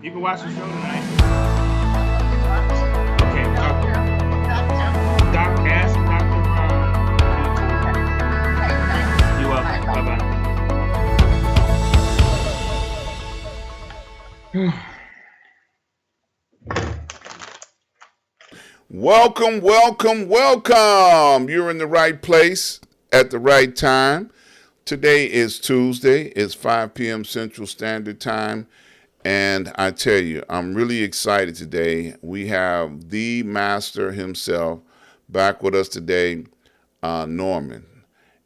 You can watch the show tonight. Okay, ask Dr. Ron. You're welcome. Bye-bye. Welcome, welcome, welcome. You're in the right place at the right time. Today is Tuesday. It's 5 p.m. Central Standard Time. And I tell you, I'm really excited today. We have the master himself back with us today, Norman.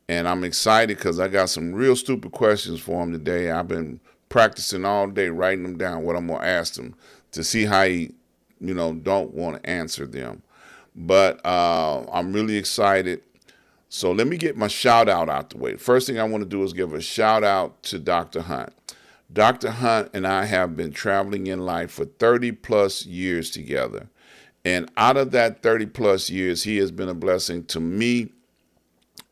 And I'm excited because I got some real stupid questions for him today. I've been practicing all day, writing them down, what I'm going to ask him to see how he don't want to answer them. But I'm really excited. So let me get my shout out the way. First thing I want to do is give a shout out to Dr. Hunt. Dr. Hunt and I have been traveling in life for 30 plus years together. And out of that 30 plus years, he has been a blessing to me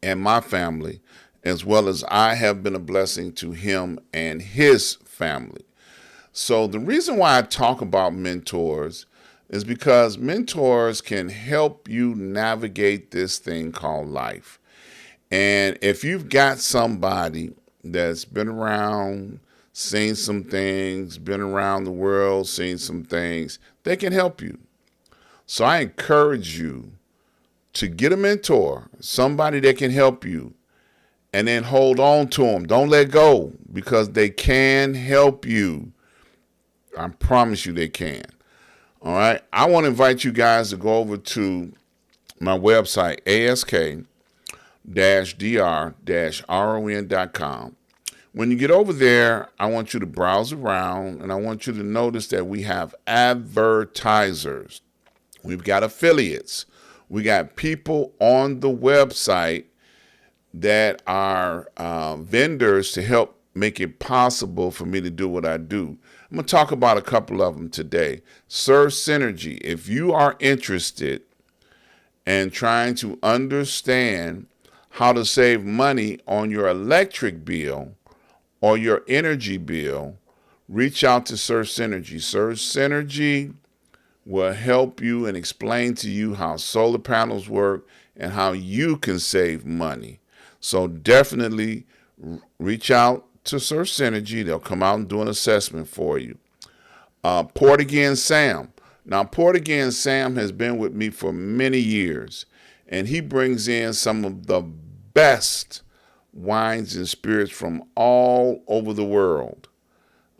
and my family, as well as I have been a blessing to him and his family. So the reason why I talk about mentors is because mentors can help you navigate this thing called life. And if you've got somebody that's been around, seen some things, been around the world, seen some things, they can help you. So I encourage you to get a mentor, somebody that can help you, and then hold on to them. Don't let go, because they can help you. I promise you they can. All right. I want to invite you guys to go over to my website, ask-dr-ron.com. When you get over there, I want you to browse around, and I want you to notice that we have advertisers. We've got affiliates. We got people on the website that are vendors to help make it possible for me to do what I do. I'm going to talk about a couple of them today. Serve Synergy. If you are interested in trying to understand how to save money on your electric bill or your energy bill, reach out to Serve Synergy. Serve Synergy will help you and explain to you how solar panels work and how you can save money. So definitely reach out to Serve Synergy. They'll come out and do an assessment for you. Port Again Sam. Now, Port Again Sam has been with me for many years, and he brings in some of the best wines and spirits from all over the world.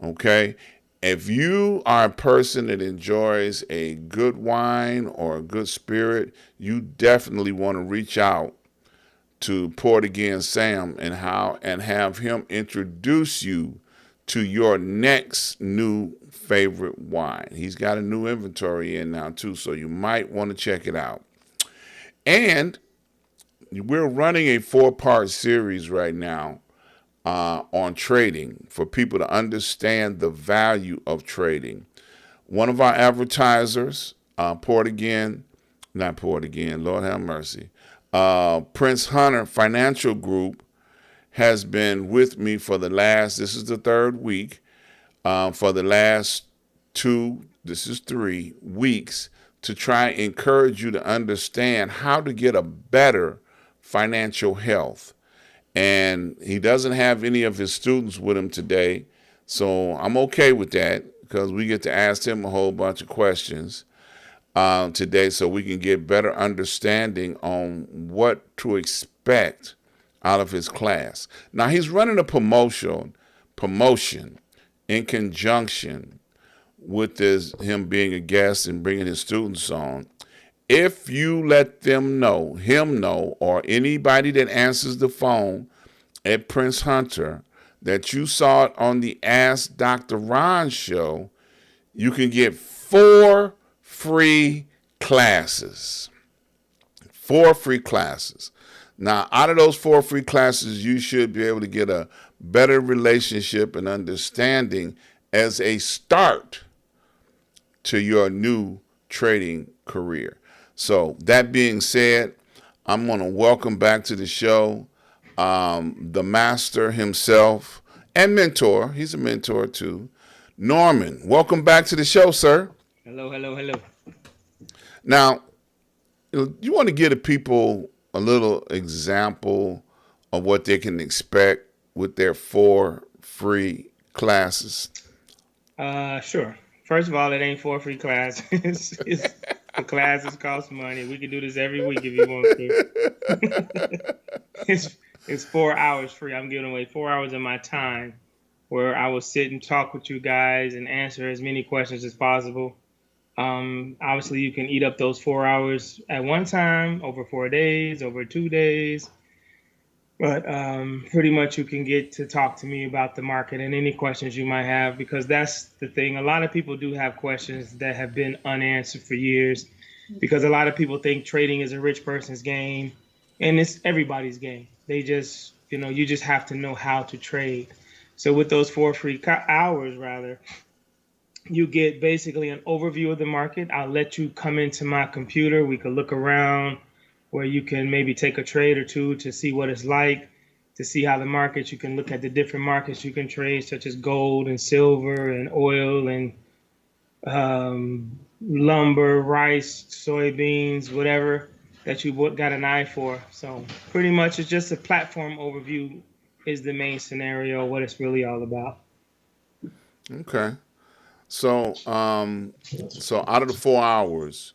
Okay? If you are a person that enjoys a good wine or a good spirit, you definitely want to reach out to Port Again Sam and have him introduce you to your next new favorite wine. He's got a new inventory in now too, so you might want to check it out. And we're running a 4-part series right now on trading for people to understand the value of trading. One of our advertisers, Lord have mercy, Prince Hunter Financial Group, has been with me for the last, this is the third week, for the last 3 weeks, to try and encourage you to understand how to get a better financial health. And he doesn't have any of his students with him today, so I'm okay with that, because we get to ask him a whole bunch of questions today, so we can get better understanding on what to expect out of his class. Now, he's running a promotion in conjunction with him being a guest and bringing his students on. If you let him know, or anybody that answers the phone at Prince Hunter, that you saw it on the Ask Dr. Ron show, you can get 4 free classes. 4 free classes. Now, out of those 4 free classes, you should be able to get a better relationship and understanding as a start to your new trading career. So that being said, I'm going to welcome back to the show the master himself and mentor. He's a mentor too, Norman, welcome back to the show, sir. Hello, hello, hello. Now, you want to give the people a little example of what they can expect with their 4 free classes. Sure. First of all, it ain't 4 free classes. The classes cost money. We can do this every week if you want to. it's 4 hours free. I'm giving away 4 hours of my time where I will sit and talk with you guys and answer as many questions as possible. Obviously, you can eat up those 4 hours at one time, over 4 days, over 2 days. But pretty much you can get to talk to me about the market and any questions you might have, because that's the thing. A lot of people do have questions that have been unanswered for years, because a lot of people think trading is a rich person's game, and it's everybody's game. They just, you just have to know how to trade. So with those 4 free hours, rather, you get basically an overview of the market. I'll let you come into my computer. We can look around, where you can maybe take a trade or two to see what it's like, to see how the markets, you can look at the different markets you can trade, such as gold and silver and oil and lumber, rice, soybeans, whatever that you got an eye for. So pretty much it's just a platform overview is the main scenario, what it's really all about. Okay. So, so out of the 4 hours,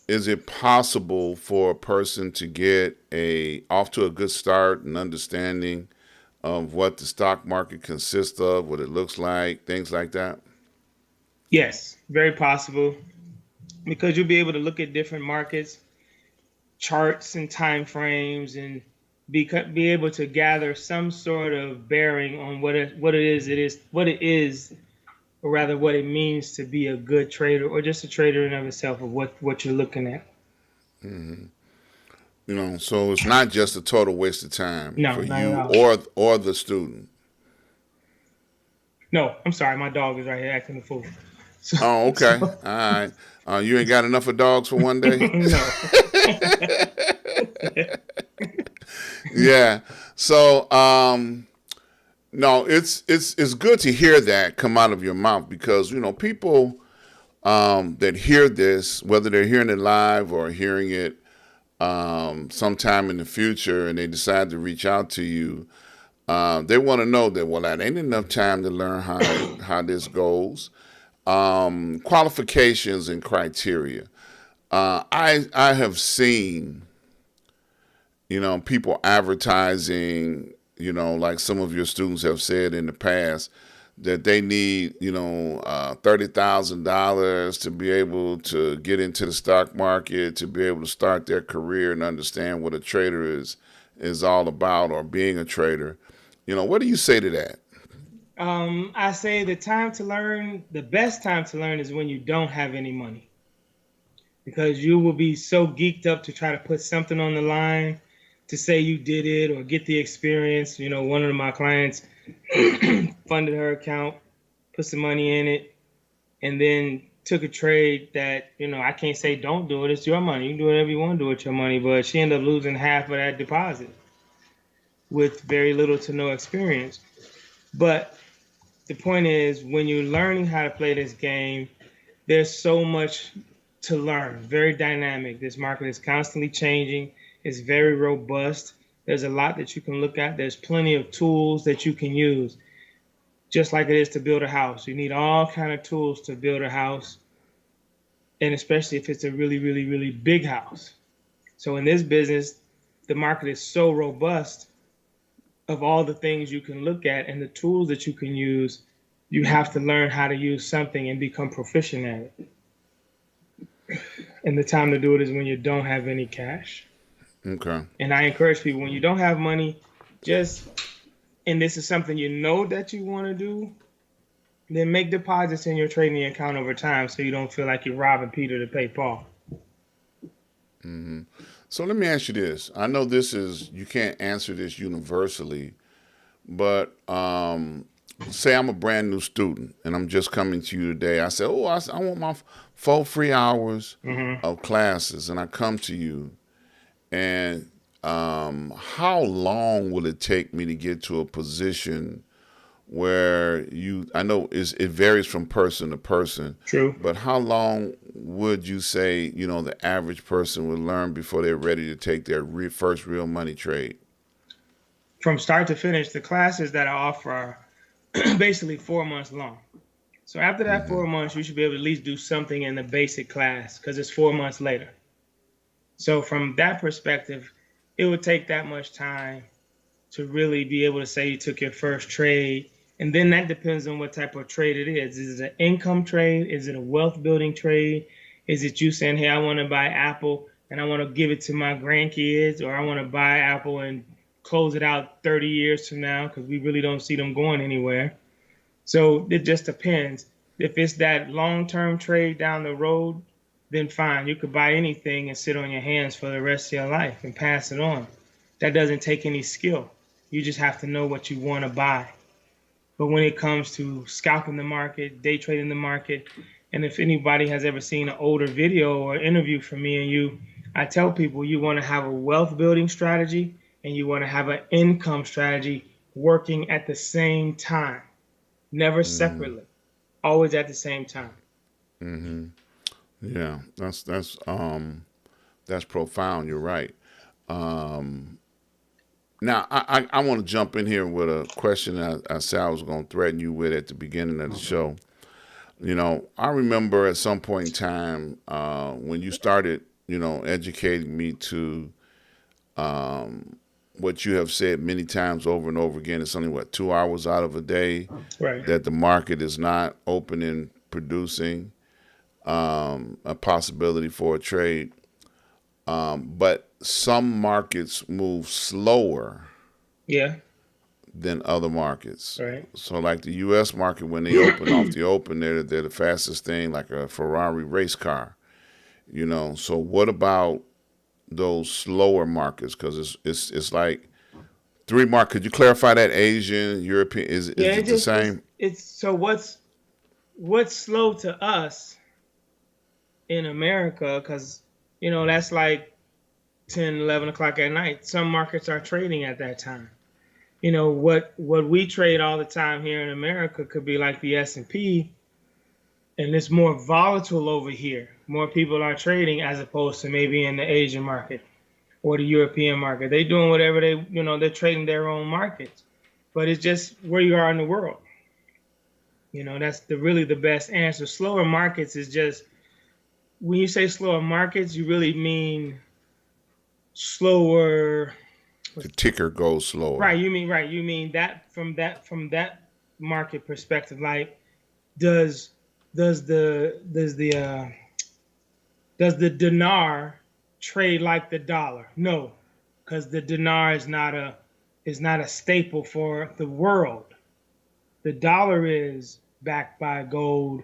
is it possible for a person to get off to a good start and understanding of what the stock market consists of, what it looks like, things like that? Yes, very possible, because you'll be able to look at different markets, charts and time frames, and be able to gather some sort of bearing on what it is, or rather what it means to be a good trader, or just a trader in of itself, of what you're looking at. Mm-hmm. So it's not just a total waste of time for you or the student. No, I'm sorry, my dog is right here acting a fool. So, oh, okay. All right. You ain't got enough of dogs for one day? No. Yeah. So, no, it's good to hear that come out of your mouth, because people that hear this, whether they're hearing it live or hearing it sometime in the future, and they decide to reach out to you, they want to know that, well, that ain't enough time to learn how this goes. Qualifications and criteria. I have seen people advertising, like some of your students have said in the past, that they need, $30,000 to be able to get into the stock market, to be able to start their career and understand what a trader is all about, or being a trader. What do you say to that? I say the best time to learn is when you don't have any money, because you will be so geeked up to try to put something on the line to say you did it or get the experience. One of my clients funded her account, put some money in it, and then took a trade that, I can't say don't do it. It's your money. You can do whatever you want to do with your money. But she ended up losing half of that deposit with very little to no experience. But the point is, when you're learning how to play this game, there's so much to learn. Very dynamic. This market is constantly changing. It's very robust. There's a lot that you can look at. There's plenty of tools that you can use, just like it is to build a house. You need all kind of tools to build a house, and especially if it's a really, really, really big house. So in this business, the market is so robust of all the things you can look at and the tools that you can use. You have to learn how to use something and become proficient at it. And the time to do it is when you don't have any cash. Okay. And I encourage people, when you don't have money, and this is something that you want to do, then make deposits in your trading account over time, so you don't feel like you're robbing Peter to pay Paul. Mm-hmm. So let me ask you this. I know you can't answer this universally, but say I'm a brand new student and I'm just coming to you today. I say, I want my 4 free hours of classes, and I come to you. And how long will it take me to get to a position where I know it varies from person to person, True. but how long would you say, the average person would learn before they're ready to take their first real money trade? From start to finish, the classes that I offer are basically 4 months long. So after that Mm-hmm. 4 months, you should be able to at least do something in the basic class because it's 4 months later. So from that perspective, it would take that much time to really be able to say you took your first trade. And then that depends on what type of trade it is. Is it an income trade? Is it a wealth building trade? Is it you saying, hey, I want to buy Apple and I want to give it to my grandkids, or I want to buy Apple and close it out 30 years from now because we really don't see them going anywhere. So it just depends. If it's that long-term trade down the road, then fine. You could buy anything and sit on your hands for the rest of your life and pass it on. That doesn't take any skill. You just have to know what you want to buy. But when it comes to scalping the market, day trading the market, and if anybody has ever seen an older video or interview from me and you, I tell people you want to have a wealth building strategy and you want to have an income strategy working at the same time, never separately, always at the same time. Mm-hmm. Yeah, that's profound. You're right. Now, I want to jump in here with a question I said I was going to threaten you with at the beginning of the show. I remember at some point in time when you started, educating me to what you have said many times over and over again. It's only, 2 hours out of a day Right. that the market is not open and producing a possibility for a trade. But some markets move slower Yeah. than other markets. Right. So like the U.S. market, when they open off the open, they're the fastest thing, like a Ferrari race car. So what about those slower markets? Because it's like three markets. Could you clarify that? Asian, European, is Yeah. it the same? It's so what's slow to us in America, because that's like 10, 11 o'clock at night. Some markets are trading at that time. What we trade all the time here in America could be like the S&P, and it's more volatile over here. More people are trading as opposed to maybe in the Asian market or the European market. They're doing whatever they're trading their own markets. But it's just where you are in the world. That's really the best answer. Slower markets is just, when you say slower markets, you really mean slower. The ticker goes slower. Right. You mean that from that market perspective. Like, does the dinar trade like the dollar? No, because the dinar is not a staple for the world. The dollar is backed by gold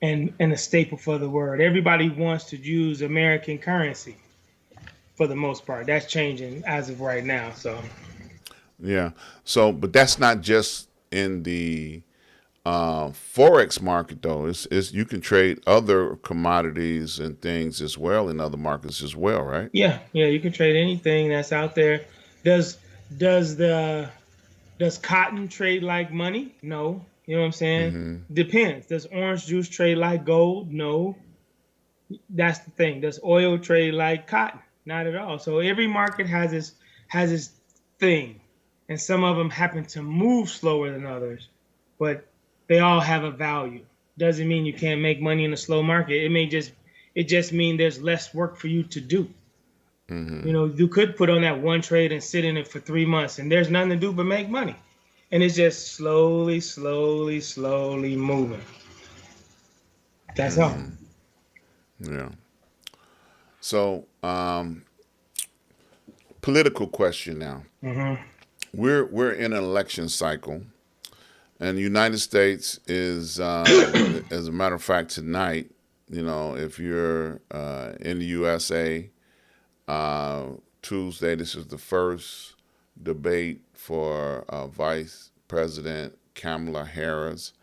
and a staple for the world. Everybody wants to use American currency for the most part. That's changing as of right now. So Yeah. So, but that's not just in the forex market though. It's you can trade other commodities and things as well in other markets as well, right? yeah, you can trade anything that's out there. Does does the does cotton trade like money? No. You know what I'm saying? Mm-hmm. Depends. Does orange juice trade like gold? No. That's the thing. Does oil trade like cotton? Not at all. So every market has its thing, and some of them happen to move slower than others, but they all have a value. Doesn't mean you can't make money in a slow market. It just mean there's less work for you to do. Mm-hmm. You could put on that one trade and sit in it for 3 months, and there's nothing to do but make money, and it's just slowly, slowly, slowly moving. That's all. Yeah. So, political question now. Mm-hmm. We're in an election cycle, and the United States is, as a matter of fact, tonight. If you're in the USA, Tuesday, this is the first debate for Vice President Kamala Harris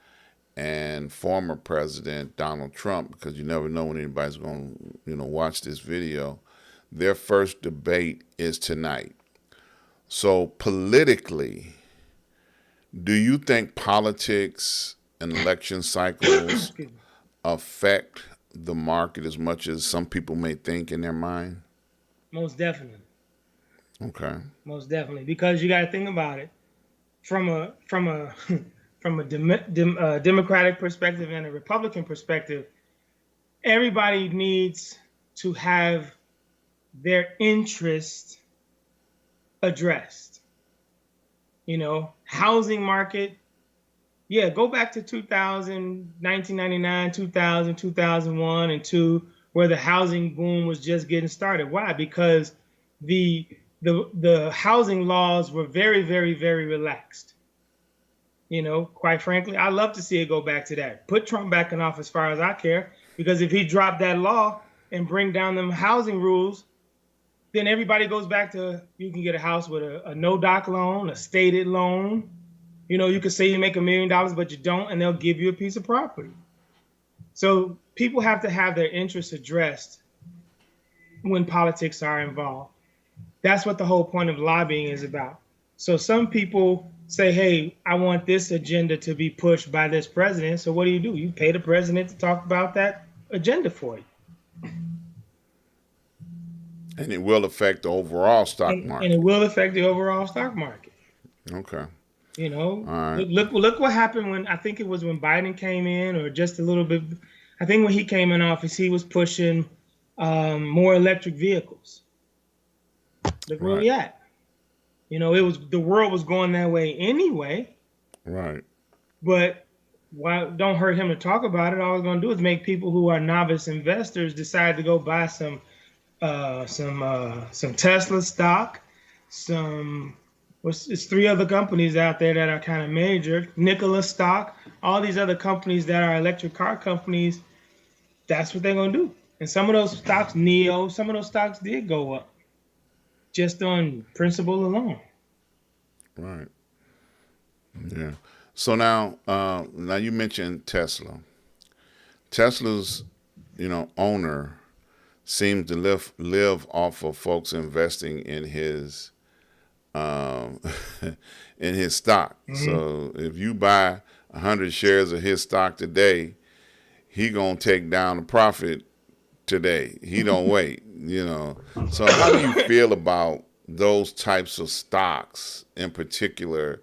and former President Donald Trump, because you never know when anybody's going to, watch this video. Their first debate is tonight. So politically, Do you think politics and election cycles Excuse me. affect the market as much as some people may think in their mind? Most definitely. Okay. Most definitely. Because you got to think about it from a from a Democratic perspective and a Republican perspective. Everybody needs to have their interest addressed. Housing market. Yeah, go back to 2000, 1999, 2000, 2001, and 2, where the housing boom was just getting started. Why? Because the the housing laws were very, very, very relaxed. Quite frankly, I love to see it go back to that. Put Trump back in office as far as I care, because if he dropped that law and bring down them housing rules, then everybody goes back to you can get a house with a no doc loan, a stated loan. You could say you make $1 million, but you don't, and they'll give you a piece of property. So people have to have their interests addressed when politics are involved. That's what the whole point of lobbying is about. So some people say, hey, I want this agenda to be pushed by this president. So what do? You pay the president to talk about that agenda for you. And it will affect the overall stock And it market. will affect the overall stock market. Okay. All right. Look what happened when I think it was when Biden came in, or just a little bit. I think when he came in office, he was pushing more electric vehicles. Look where we at. It was the world was going that way anyway. Right. But why don't hurt him to talk about it? All it's going to do is make people who are novice investors decide to go buy some Tesla stock, it's 3 other companies out there that are kind of major, Nikola stock, all these other companies that are electric car companies. That's what they're going to do. And some of those stocks, some of those stocks did go up just on principle alone. Right. Yeah. So now you mentioned Tesla. Tesla's, owner seems to live off of folks investing in his in his stock. Mm-hmm. So if you buy 100 shares of his stock today, he gonna take down the profit today. He don't wait. So how do you feel about those types of stocks in particular,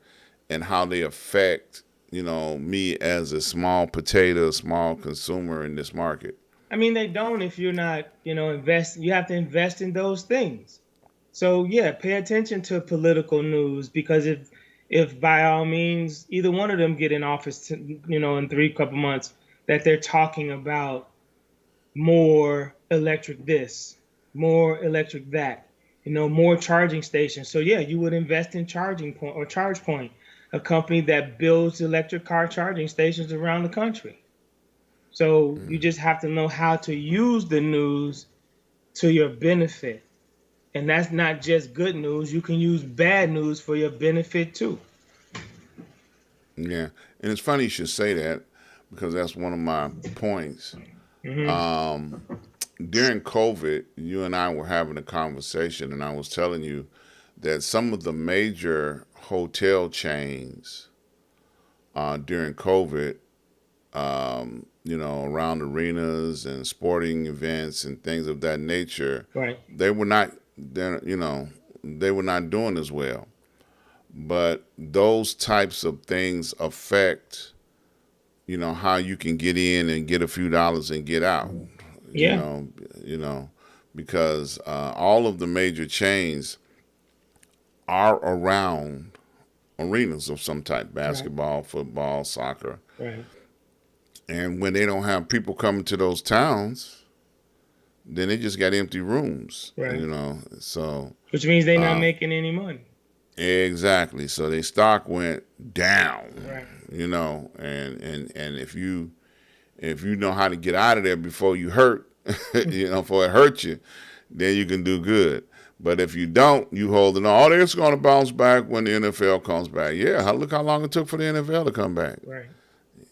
and how they affect me as a small consumer in this market? I mean, they don't if you're not, invest. You have to invest in those things. So yeah, pay attention to political news, because if by all means either one of them get in office, in 3 couple months, that they're talking about more electric this, more electric that, more charging stations. So yeah, you would invest in Charging Point or ChargePoint, a company that builds electric car charging stations around the country. So you just have to know how to use the news to your benefit. And that's not just good news. You can use bad news for your benefit too. Yeah. And it's funny you should say that, because that's one of my points. Mm-hmm. During COVID, you and I were having a conversation, and I was telling you that some of the major hotel chains during COVID, around arenas and sporting events and things of that nature, right, they were not doing as well. But those types of things affect, how you can get in and get a few dollars and get out. Yeah. Because all of the major chains are around arenas of some type: basketball, right, football, soccer. Right. And when they don't have people coming to those towns, then they just got empty rooms. Right. So which means they're not making any money. Exactly. So their stock went down. Right. And if you know how to get out of there before you hurt, before it hurts you, then you can do good. But if you don't, you holding on. Oh, it's going to bounce back when the NFL comes back. Yeah, look how long it took for the NFL to come back. Right.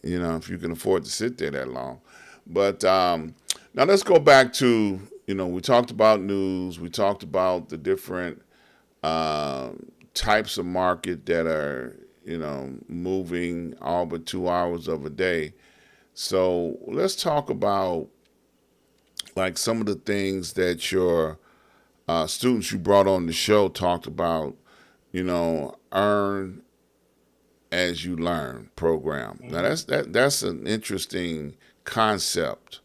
If you can afford to sit there that long. But now let's go back to, we talked about news. We talked about the different types of market that are, moving all but 2 hours of a day. So let's talk about like some of the things that your students you brought on the show talked about. Earn as you learn program. Now that's an interesting concept.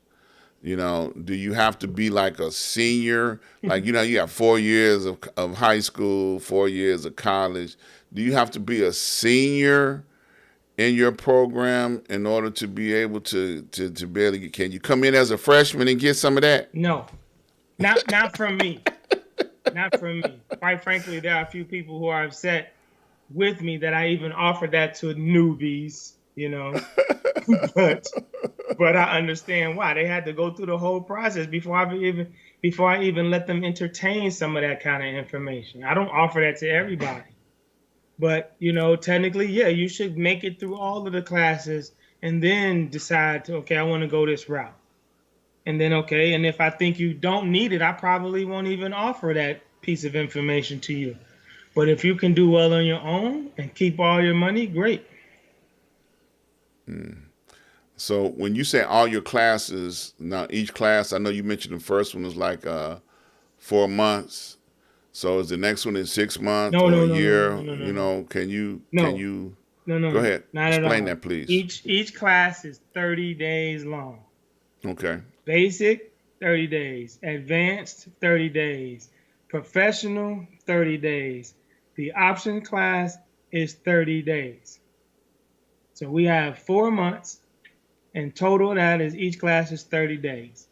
Do you have to be like a senior? Like, you have 4 years of high school, 4 years of college. Do you have to be a senior in your program in order to be able to be able to can you come in as a freshman and get some of that? No, not from me. Not from me. Quite frankly, there are a few people who are upset with me that I even offered that to newbies, but I understand why they had to go through the whole process before I even let them entertain some of that kind of information. I don't offer that to everybody, but technically, yeah, you should make it through all of the classes and then decide to, okay, I want to go this route. And then, okay, and if I think you don't need it, I probably won't even offer that piece of information to you. But if you can do well on your own and keep all your money, great. So when you say all your classes, now each class, I know you mentioned the first one was like 4 months. So is the next one in 6 months No, or no, a no, no, year? no, no, no, no. Can you No, go ahead, not at explain all. that, please? Each class is 30 days long. Okay. Basic, 30 days. Advanced, 30 days. Professional, 30 days. The option class is 30 days. So we have 4 months, and total that is each class is 30 days.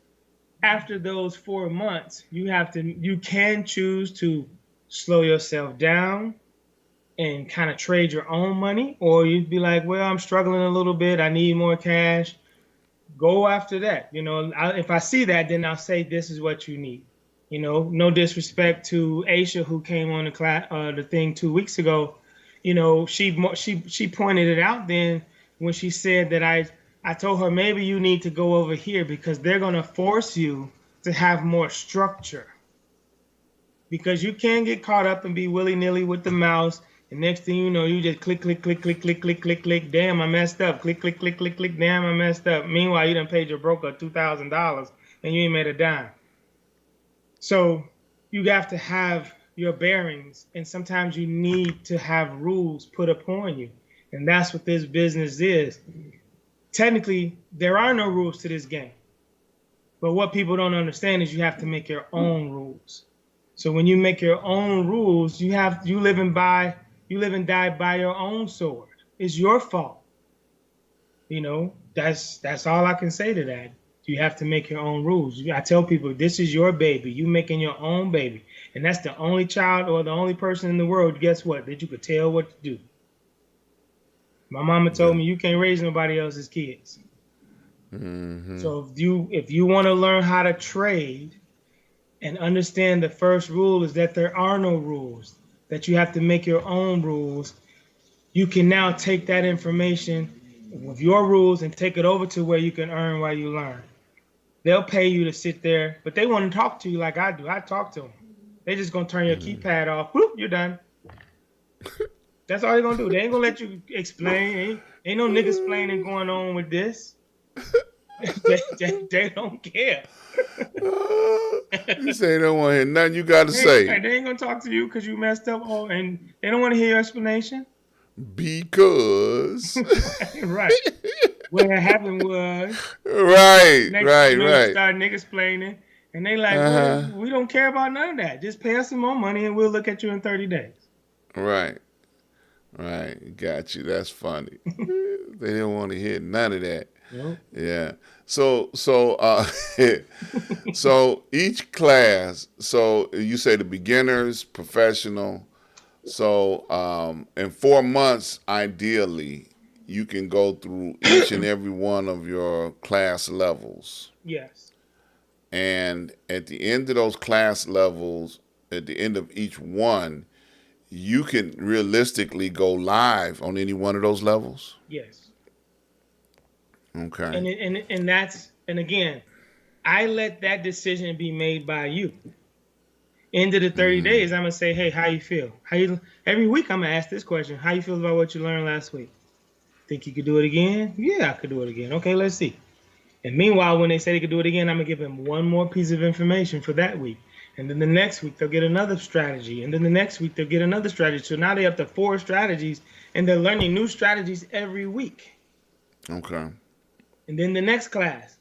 After those 4 months, you can choose to slow yourself down and kind of trade your own money, or you'd be like, well, I'm struggling a little bit, I need more cash. Go after that. If I see that, then I'll say this is what you need. No disrespect to Aisha, who came on the thing 2 weeks ago. She pointed it out then when she said that I told her maybe you need to go over here because they're going to force you to have more structure, because you can't get caught up and be willy-nilly with the mouse. And next thing you know, you just click, click, click, click, click, click, click, click. Damn, I messed up. Click, click, click, click, click. Damn, I messed up. Meanwhile, you done paid your broker $2,000 and you ain't made a dime. So you have to have your bearings, and sometimes you need to have rules put upon you. And that's what this business is. Technically, there are no rules to this game. But what people don't understand is you have to make your own rules. So when you make your own rules, you live and die by your own sword. It's your fault. That's all I can say to that. You have to make your own rules. I tell people, this is your baby. You making your own baby. And that's the only child or the only person in the world, guess what, that you could tell what to do. My mama told me you can't raise nobody else's kids. Mm-hmm. So if you want to learn how to trade and understand, the first rule is that there are no rules, that you have to make your own rules. You can now take that information with your rules and take it over to where you can earn while you learn. They'll pay you to sit there, but they want to talk to you like I do. I talk to them. They just going to turn your keypad off. Whoop, you're done. That's all they're going to do. They ain't going to let you explain. Ain't no nigga explaining going on with this. they don't care. You say they don't want to hear nothing you got to say. They ain't going to talk to you because you messed up. And they don't want to hear your explanation. Because. Right. What happened was. Right. Start niggas explaining. And they like, well, we don't care about none of that. Just pay us some more money and we'll look at you in 30 days. Right. Got you. That's funny. They don't want to hear none of that. Yep. Yeah. So each class, so you say the beginners, professional. So in 4 months, ideally, you can go through each and every one of your class levels. Yes. And at the end of those class levels, at the end of each one, you can realistically go live on any one of those levels? Yes. Okay. And again, I let that decision be made by you. End of the 30 days, I'm gonna say, hey, how you feel? Every week I'm gonna ask this question. How you feel about what you learned last week? Think you could do it again? Yeah, I could do it again. Okay, let's see. And meanwhile, when they say they could do it again, I'm gonna give them one more piece of information for that week. And then the next week they'll get another strategy. And then the next week they'll get another strategy. So now they're up to 4 strategies, and they're learning new strategies every week. Okay. And then the next class,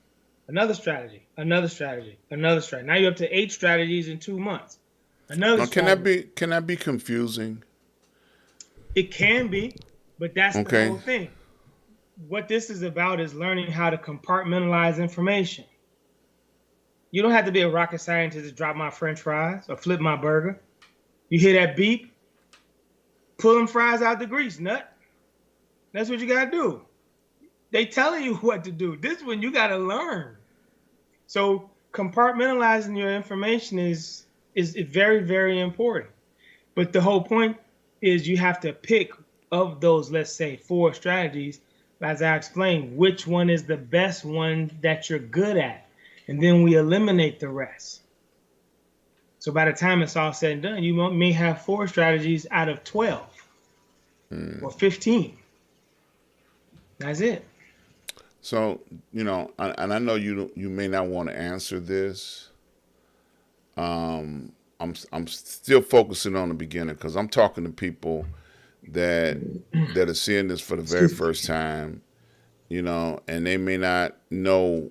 another strategy, another strategy, another strategy. Now you're up to 8 strategies in 2 months. Another strategy. Can that be confusing? It can be, but that's the Okay. whole thing. What this is about is learning how to compartmentalize information. You don't have to be a rocket scientist to drop my French fries or flip my burger. You hear that beep? Pull them fries out the grease, nut. That's what you gotta do. They telling you what to do. This one you gotta learn. So compartmentalizing your information is very, very important. But the whole point is you have to pick of those, let's say, 4 strategies, as I explained, which one is the best one that you're good at. And then we eliminate the rest. So by the time it's all said and done, you may have 4 strategies out of 12 or 15. That's it. So, and I know you may not want to answer this. I'm still focusing on the beginner because I'm talking to people that are seeing this for the very first time, and they may not know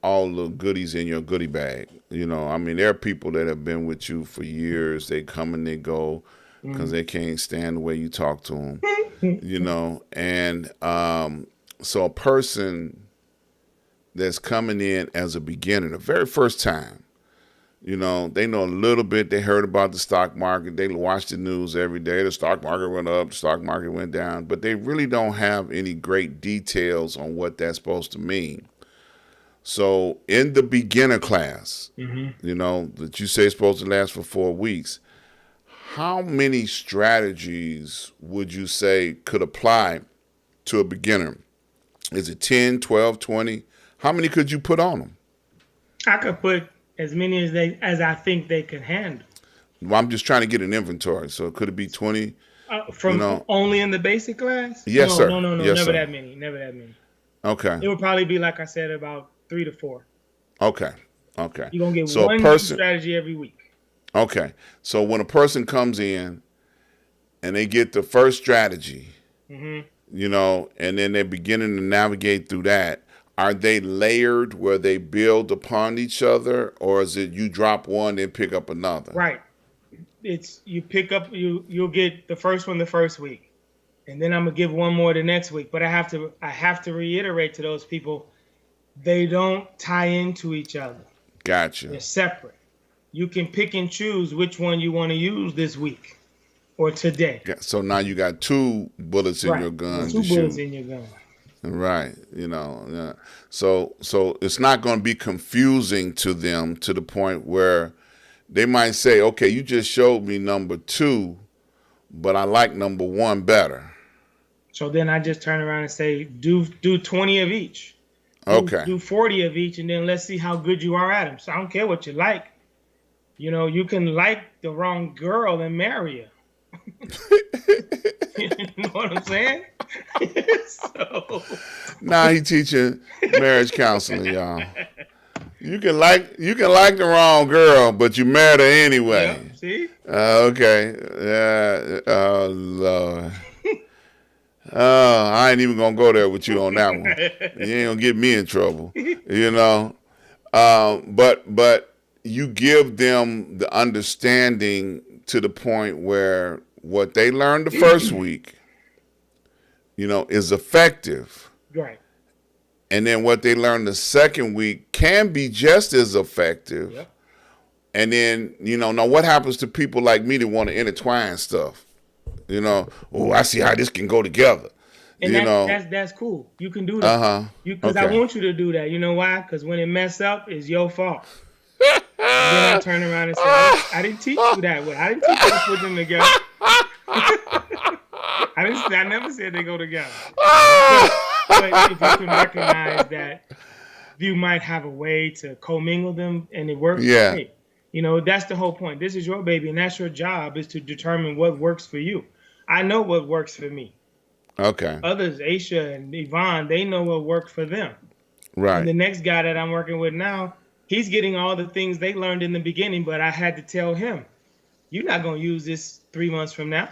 all the goodies in your goodie bag. I mean, there are people that have been with you for years. They come and they go because they can't stand the way you talk to them, and so a person that's coming in as a beginner, the very first time, they know a little bit. They heard about the stock market. They watch the news every day. The stock market went up. The stock market went down. But they really don't have any great details on what that's supposed to mean. So in the beginner class, that you say is supposed to last for 4 weeks, how many strategies would you say could apply to a beginner? Is it 10, 12, 20? How many could you put on them? I could put as many as I think they can handle. Well, I'm just trying to get an inventory. So could it be 20? Only in the basic class? Yes, sir. No. Yes, never sir. that many. Never that many. Okay. It would probably be, like I said, about 3 to 4. Okay. You're going to get one new strategy every week. Okay. So when a person comes in and they get the first strategy, and then they're beginning to navigate through that, are they layered where they build upon each other, or is it you drop one and pick up another? Right. It's you pick up, you'll get the first one the first week, and then I'm gonna give one more the next week. But I have to reiterate to those people, they don't tie into each other. Gotcha. They're separate. You can pick and choose which one you want to use this week or today. So now you got 2 bullets in your gun. 2 bullets in your gun. Right, yeah. So it's not going to be confusing to them to the point where they might say, okay, you just showed me number 2, but I like number 1 better. So then I just turn around and say, do 20 of each. Okay. Do 40 of each, and then let's see how good you are at them. So I don't care what you like. You can like the wrong girl and marry her. You know what I'm saying? Now he teaching marriage counseling, y'all. You can like the wrong girl, but you married her anyway. Yep, see? Okay. Yeah. Oh Lord. I ain't even gonna go there with you on that one. You ain't gonna get me in trouble. But you give them the understanding to the point where what they learned the first week, is effective. Right. And then what they learned the second week can be just as effective. Yep. And then, now what happens to people like me that want to intertwine stuff? I see how this can go together. And that's cool. You can do that. Because I want you to do that. You know why? Because when it mess up, it's your fault. And then I turn around and say, I didn't teach you that way. I didn't teach you to put them together. I never said they go together. But if you can recognize that you might have a way to commingle them and it works, great. That's the whole point. This is your baby, and that's your job, is to determine what works for you. I know what works for me. Okay. Others, Aisha and Yvonne, they know what worked for them. And Right. the next guy that I'm working with now, he's getting all the things they learned in the beginning, but I had to tell him, you're not going to use this 3 months from now.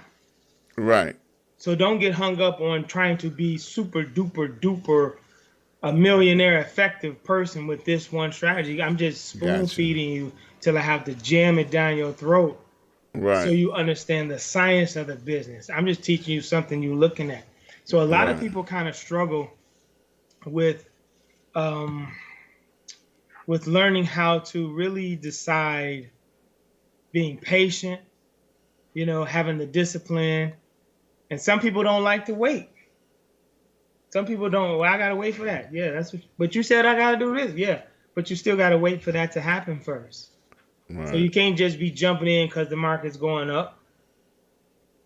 Right. So don't get hung up on trying to be super duper duper a millionaire effective person with this one strategy. I'm just spoon Gotcha. feeding you till I have to jam it down your throat so Right. you understand the science of the business. I'm just teaching you something you're looking at. So a lot of Right. people kind of struggle with learning how to really decide, being patient, having the discipline. And some people don't like to wait. Some people don't. Well, I gotta wait for that. Yeah, but you said I gotta do this. Yeah, but you still gotta wait for that to happen first. So Right. you can't just be jumping in because the market's going up.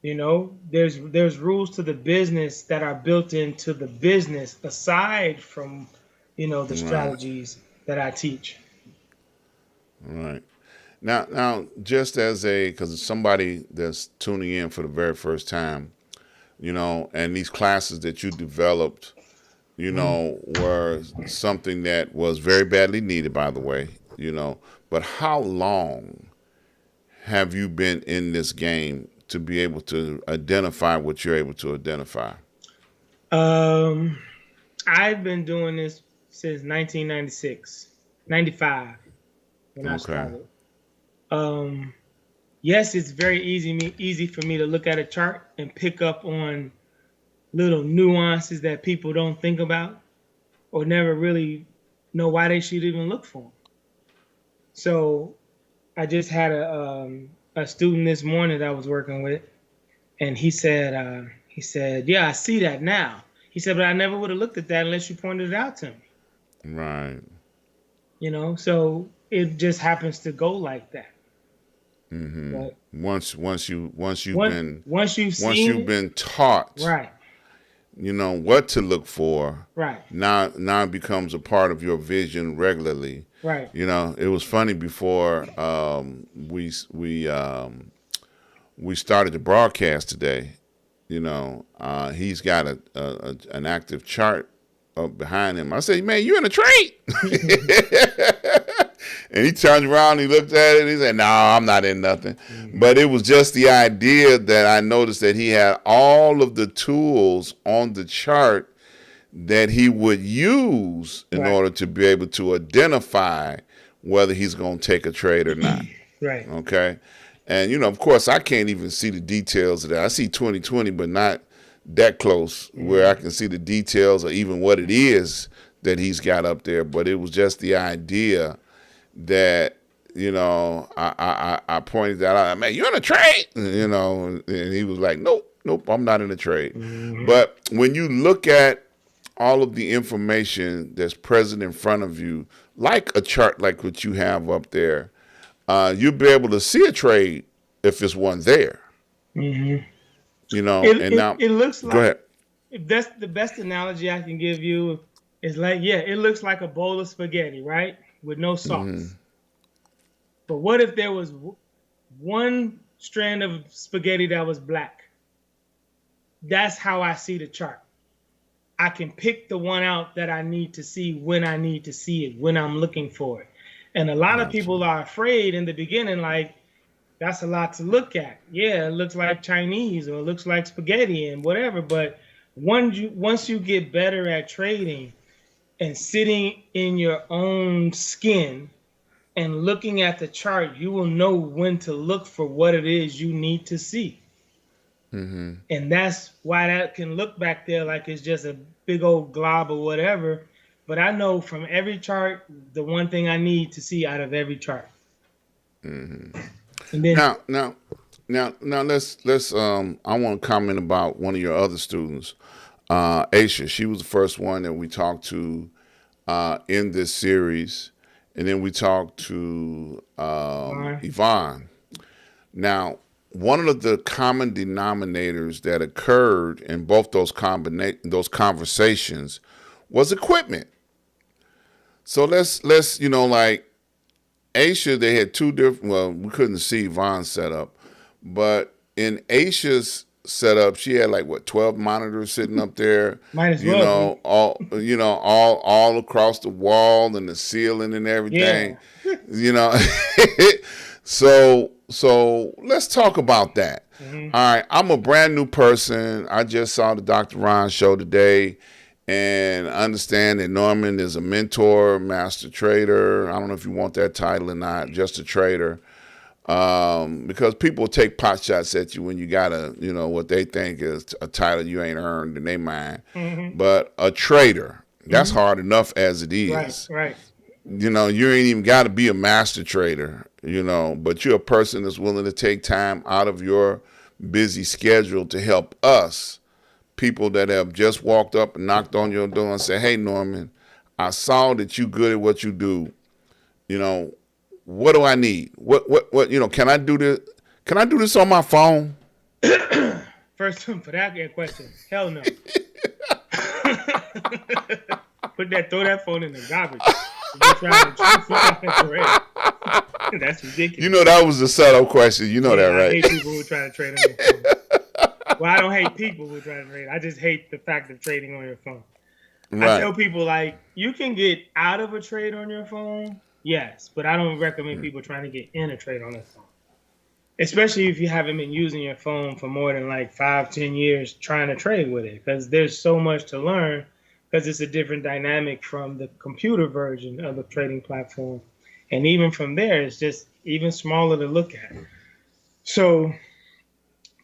There's rules to the business that are built into the business aside from, the Right. strategies that I teach. Right. Now, just because somebody that's tuning in for the very first time, and these classes that you developed, were something that was very badly needed, by the way, but how long have you been in this game to be able to identify what you're able to identify? Um, I've been doing this since 1996, 95 when I Okay. started. Yes, it's very easy for me to look at a chart and pick up on little nuances that people don't think about or never really know why they should even look for them. So I just had a student this morning that I was working with, and he said, yeah, I see that now. He said, but I never would have looked at that unless you pointed it out to me. Right. So it just happens to go like that. Mm-hmm. But Once you've once you've once seen you've it, been taught, right, what to look for, right, now it becomes a part of your vision regularly. right. It was funny before we started the broadcast today. He's got an active chart up behind him. I said, man, you in a trade? And he turned around, he looked at it, and he said, no, I'm not in nothing. Mm-hmm. But it was just the idea that I noticed that he had all of the tools on the chart that he would use in order to be able to identify whether he's going to take a trade or not. Right. Okay. And, of course, I can't even see the details of that. I see 2020, but not that close where I can see the details or even what it is that he's got up there. But it was just the idea that, I pointed that out. Man, you're in a trade, and he was like, nope, I'm not in a trade. Mm-hmm. But when you look at all of the information that's present in front of you, like a chart like what you have up there, you'll be able to see a trade if it's one there. Mm-hmm. It looks like, go ahead. If that's the best analogy I can give you, is like, it looks like a bowl of spaghetti, right? With no sauce. Mm-hmm. But what if there was one strand of spaghetti that was black? That's how I see the chart. I can pick the one out that I need to see when I need to see it, when I'm looking for it. And a lot of people are afraid in the beginning, like, that's a lot to look at. Yeah, it looks like Chinese or it looks like spaghetti and whatever. But once you get better at trading and sitting in your own skin and looking at the chart, you will know when to look for what it is you need to see. Mm-hmm. And that's why that can look back there like it's just a big old glob or whatever. But I know from every chart, the one thing I need to see out of every chart. Mm-hmm. And then now let's I want to comment about one of your other students, Aisha. She was the first one that we talked to in this series, and then we talked to Yvonne. Now, one of the common denominators that occurred in both those conversations was equipment. So let's Aisha, they had two different. Well, we couldn't see Von's setup, but in Aisha's setup, she had like what 12 monitors sitting up there. Might as well be. All across the wall and the ceiling and everything. Yeah. You know, so let's talk about that. Mm-hmm. All right, I'm a brand new person. I just saw the Dr. Ron show today, and I understand that Norman is a mentor, master trader. I don't know if you want that title or not, just a trader. Because people take pot shots at you when you got what they think is a title you ain't earned in their mind. Mm-hmm. But a trader, that's hard enough as it is. Right. You ain't even got to be a master trader, but you're a person that's willing to take time out of your busy schedule to help us, people that have just walked up and knocked on your door and said, hey, Norman, I saw that you good at what you do. What do I need? What, can I do this? Can I do this on my phone? First, for that question, hell no. Throw that phone in the garbage. That's ridiculous. That was a subtle question. That, right? I hate people who try to trade on their phone. Well, I don't hate people who try to trade. I just hate the fact of trading on your phone. Right. I tell people, you can get out of a trade on your phone, yes, but I don't recommend people trying to get in a trade on their phone. Especially if you haven't been using your phone for more than 5-10 years trying to trade with it, because there's so much to learn, because it's a different dynamic from the computer version of the trading platform. And even from there, it's just even smaller to look at. So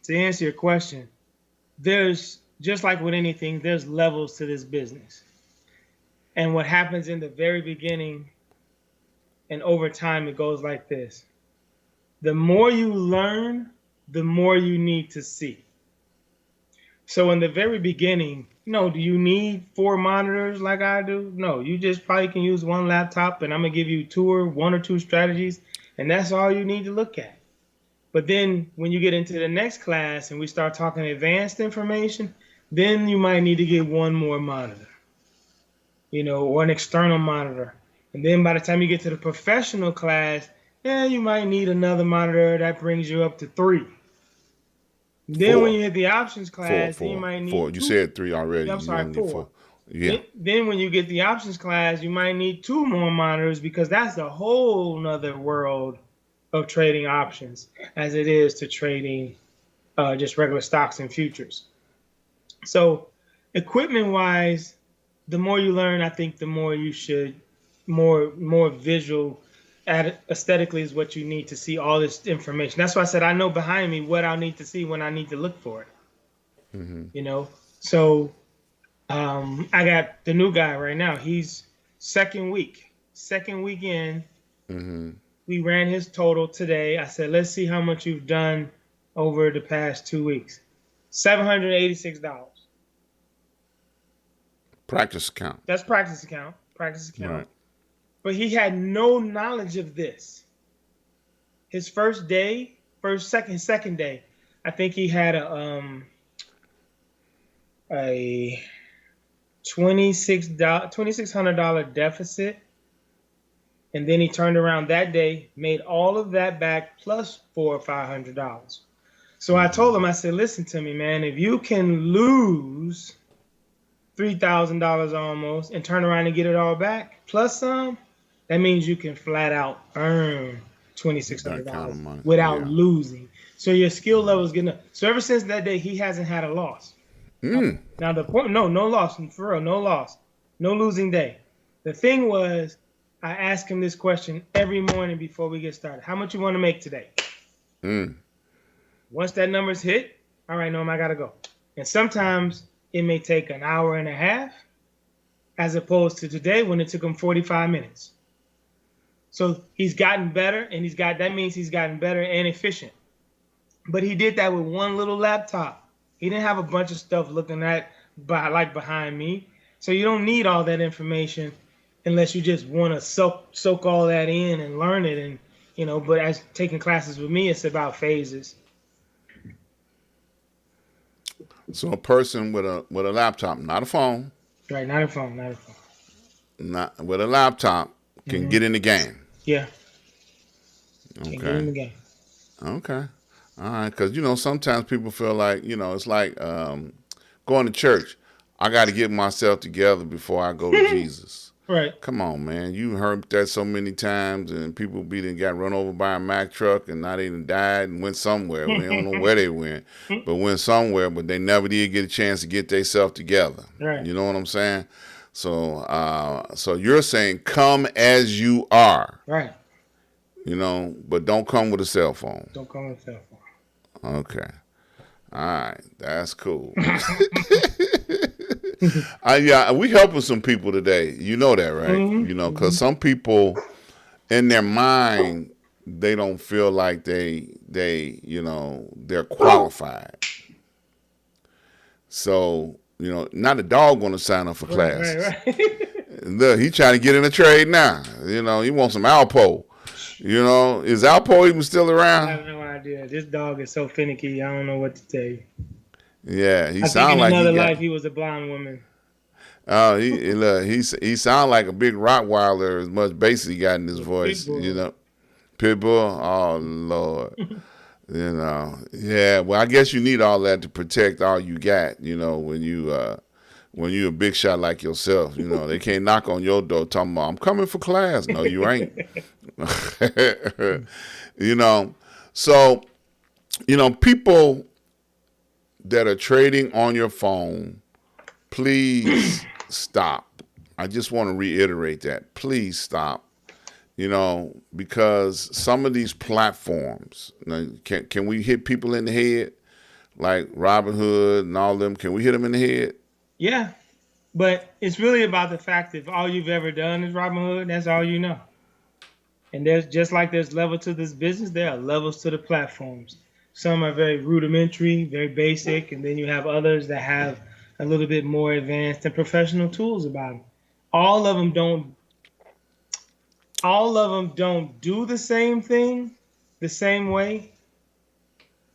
to answer your question, there's, just like with anything, there's levels to this business. And what happens in the very beginning and over time, it goes like this. The more you learn, the more you need to see. So in the very beginning, do you need 4 monitors like I do? No, you just probably can use one laptop, and I'm going to give you 1 or 2 strategies, and that's all you need to look at. But then when you get into the next class and we start talking advanced information, then you might need to get 1 more monitor, or an external monitor. And then by the time you get to the professional class, you might need another monitor that brings you up to 3. Then 4. when you hit the options class, 4. you might need 4. 2. You said 3 already. I'm sorry, 4. Yeah. Then when you get the options class, you might need 2 more monitors, because that's a whole nother world of trading options as it is to trading just regular stocks and futures. So equipment-wise, the more you learn, I think the more you should, more visual aesthetically is what you need to see all this information. That's why I said I know behind me what I'll need to see when I need to look for it. Mm-hmm. So I got the new guy right now. He's second week in. Mm-hmm. We ran his total today. I said, let's see how much you've done over the past 2 weeks. $786. Practice account. That's practice account. Right. But he had no knowledge of this. His second day, I think he had a $2,600 deficit. And then he turned around that day, made all of that back plus $400 or $500. So I told him, I said, listen to me, man, if you can lose $3,000 almost and turn around and get it all back plus some, that means you can flat out earn $2,600 without losing. So your skill level is getting up. So ever since that day, he hasn't had a loss. Now the point, no loss, for real, no loss, no losing day. The thing was, I ask him this question every morning before we get started. How much you want to make today? Once that number's hit, all right, Norm, I got to go. And sometimes it may take an hour and a half as opposed to today when it took him 45 minutes. So he's gotten better, and that means he's gotten better and efficient. But he did that with one little laptop. He didn't have a bunch of stuff looking at behind me. So you don't need all that information unless you just want to soak all that in and learn it. And but as taking classes with me, it's about phases. So a person with a laptop, not a phone. Right, not a phone. Not with a laptop can get in the game. Yeah. Can't get in Okay. the game. Okay. All right. Because, sometimes people feel like, it's like going to church. I got to get myself together before I go to Jesus. Right. Come on, man. You heard that so many times, and people got run over by a Mack truck, and now they done died and went somewhere. We don't know where they went, but went somewhere, but they never did get a chance to get themselves together. Right. You know what I'm saying? So you're saying come as you are. Right. But don't come with a cell phone. Don't come with a cell phone. Okay. All right. That's cool. Yeah, we helping some people today. You know that, right? Mm-hmm. Because some people, in their mind, they don't feel like they're qualified. So, not a dog going to sign up for classes. Right. Look, he trying to get in a trade now. He wants some Alpo. Is Alpo even still around? I have no idea. This dog is so finicky. I don't know what to tell you. Yeah, I think in another life he was a blonde woman. Oh, he sound like a big Rottweiler. As much bass he got in his voice, Pitbull. Oh Lord, Yeah. Well, I guess you need all that to protect all you got. When you're a big shot like yourself, they can't knock on your door talking about I'm coming for class. No, you ain't. So people that are trading on your phone, please stop. I just want to reiterate that. Please stop. Because some of these platforms, can we hit people in the head? Like Robinhood and all of them, can we hit them in the head? Yeah. But it's really about the fact that if all you've ever done is Robinhood, that's all you know. And there's levels to this business, there are levels to the platforms. Some are very rudimentary, very basic, and then you have others that have a little bit more advanced and professional tools about them. All of them don't do the same thing the same way,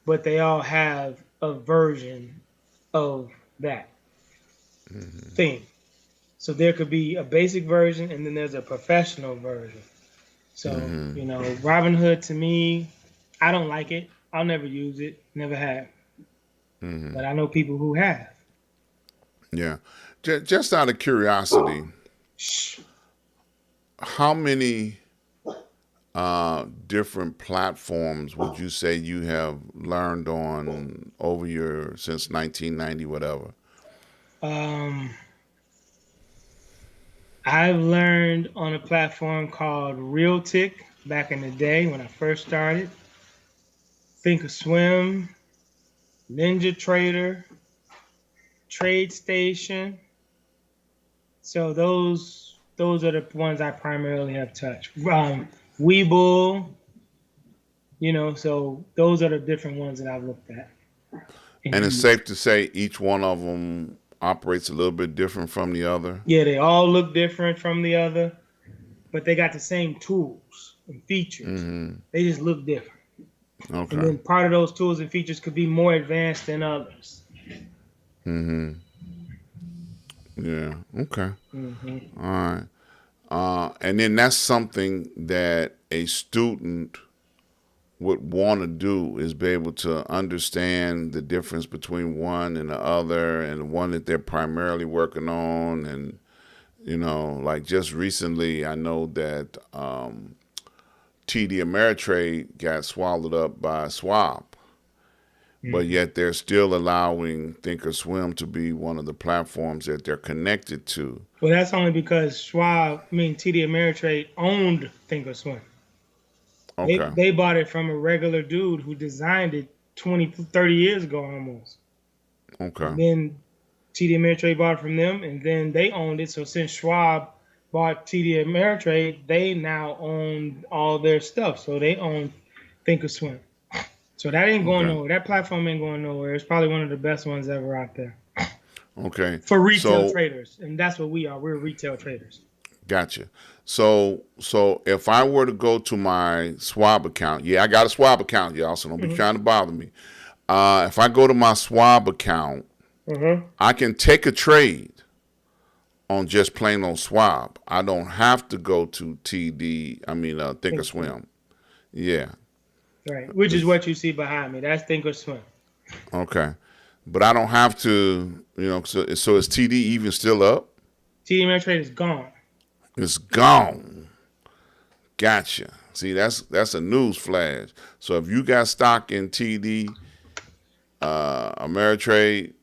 but they all have a version of that thing. So there could be a basic version and then there's a professional version. So, Robinhood to me, I don't like it. I'll never use it. Never have. But I know people who have. Yeah. Just out of curiosity, how many different platforms would you say you have learned on since 1990, whatever? I've learned on a platform called Realtic back in the day when I first started. Thinkorswim, Ninja Trader, TradeStation. So those are the ones I primarily have touched. Webull, so those are the different ones that I've looked at. And it's safe to say each one of them operates a little bit different from the other? Yeah, they all look different from the other, but they got the same tools and features. They just look different. Okay. And then part of those tools and features could be more advanced than others. Yeah. Okay. All right. And then that's something that a student would want to do, is be able to understand the difference between one and the other, and the one that they're primarily working on. And like just recently, I know that TD Ameritrade got swallowed up by Schwab, but yet they're still allowing Thinkorswim to be one of the platforms that they're connected to. Well, that's only because TD Ameritrade owned Thinkorswim. Okay. They bought it from a regular dude who designed it 20, 30 years ago almost. Okay. And then TD Ameritrade bought it from them, and then they owned it. So since Schwab bought TD Ameritrade, they now own all their stuff. So they own Thinkorswim. So that ain't going nowhere. That platform ain't going nowhere. It's probably one of the best ones ever out there. Okay. For retail traders. And that's what we are. We're retail traders. Gotcha. So if I were to go to my Schwab account, I got a Schwab account, y'all, so don't be trying to bother me. If I go to my Schwab account, I can take a trade on just plain old Schwab. I don't have to go to Thinkorswim. Yeah. Right. Which is what you see behind me. That's Think or Swim. Okay. But I don't have to, so is TD even still up? TD Ameritrade is gone. It's gone. Gotcha. See, that's a news flash. So if you got stock in TD, Ameritrade,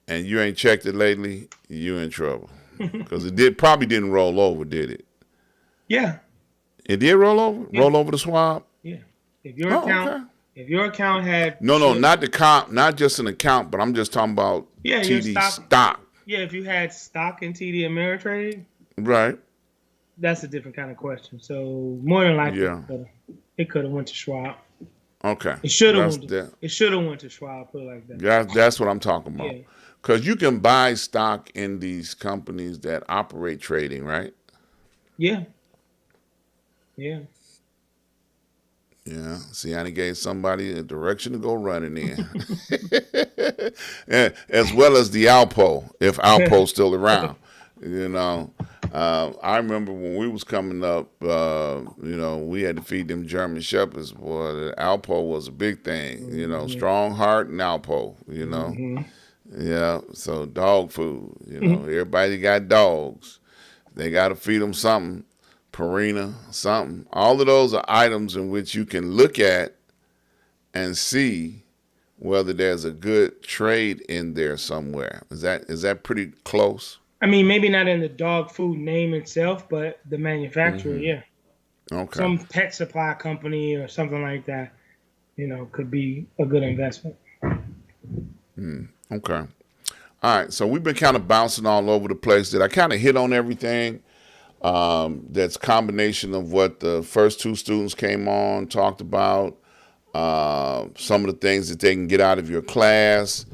and you ain't checked it lately, you in trouble. Because probably didn't roll over, did it? Yeah. It did roll over? Yeah. Roll over the swap? Yeah. If your account had No, not the comp, not just an account, but I'm just talking about TD stock. Yeah, if you had stock in TD Ameritrade, right. That's a different kind of question. So more than likely, it could have went to Schwab. Okay. It should have went. It should have went to Schwab. Put it like that. That's what I'm talking about. Because you can buy stock in these companies that operate trading, right? Yeah. Yeah. Yeah. See, I gave somebody a direction to go running in, as well as the Alpo, if Alpo's still around. I remember when we was coming up, we had to feed them German Shepherds. Boy, the Alpo was a big thing. Strong Heart and Alpo. Yeah. So dog food. Everybody got dogs. They got to feed them something. Purina, something. All of those are items in which you can look at and see whether there's a good trade in there somewhere. Is that pretty close? I mean, maybe not in the dog food name itself, but the manufacturer, yeah. Okay. Some pet supply company or something like that, could be a good investment. Okay. All right. So we've been kind of bouncing all over the place. Did I kind of hit on everything? That's a combination of what the first two students came on, talked about, some of the things that they can get out of your class.